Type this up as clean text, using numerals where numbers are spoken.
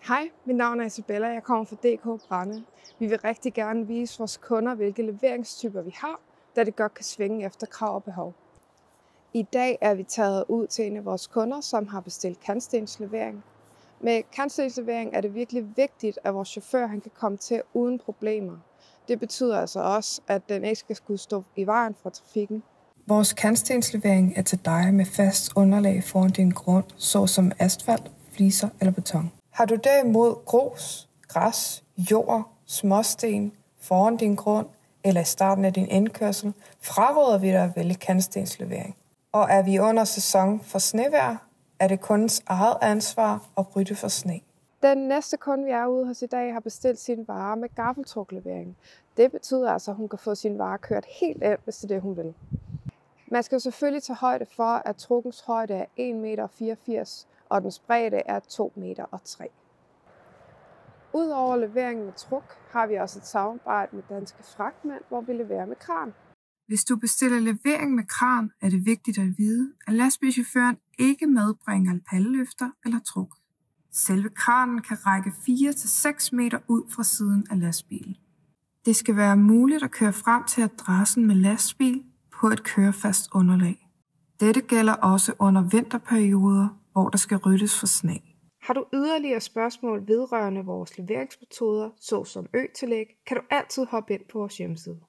Hej, mit navn er Isabella, jeg kommer fra DK Brande. Vi vil rigtig gerne vise vores kunder, hvilke leveringstyper vi har, da det godt kan svinge efter krav og behov. I dag er vi taget ud til en af vores kunder, som har bestilt kantstenslevering. Med kantstenslevering er det virkelig vigtigt, at vores chauffør han kan komme til uden problemer. Det betyder altså også, at den ikke skal skulle stå i vejen for trafikken. Vores kantstenslevering er til dig med fast underlag foran din grund, såsom asfalt, fliser eller beton. Har du derimod grus, græs, jord, småsten foran din grund eller i starten af din indkørsel, fraråder vi dig at vælge kantstenslevering. Og er vi under sæson for snevejr, er det kundens eget ansvar at rydde for sne. Den næste kunde, vi er ude hos i dag, har bestilt sine varer med gaffeltruklevering. Det betyder altså, at hun kan få sine varer kørt helt ind, hvis det er det, hun vil. Man skal selvfølgelig tage højde for, at trukkens højde er 1,84 meter, og dens bredde er 2,3 meter. Udover leveringen med truk, har vi også et samarbejde med Danske Fragtmænd, hvor vi leverer med kran. Hvis du bestiller levering med kran, er det vigtigt at vide, at lastbilchaufføren ikke medbringer palleløfter eller truk. Selve kranen kan række 4-6 meter ud fra siden af lastbilen. Det skal være muligt at køre frem til adressen med lastbil på et kørefast underlag. Dette gælder også under vinterperioder, hvor der skal ryddes for sne. Har du yderligere spørgsmål vedrørende vores leveringsmetoder, såsom øtillæg, kan du altid hoppe ind på vores hjemmeside.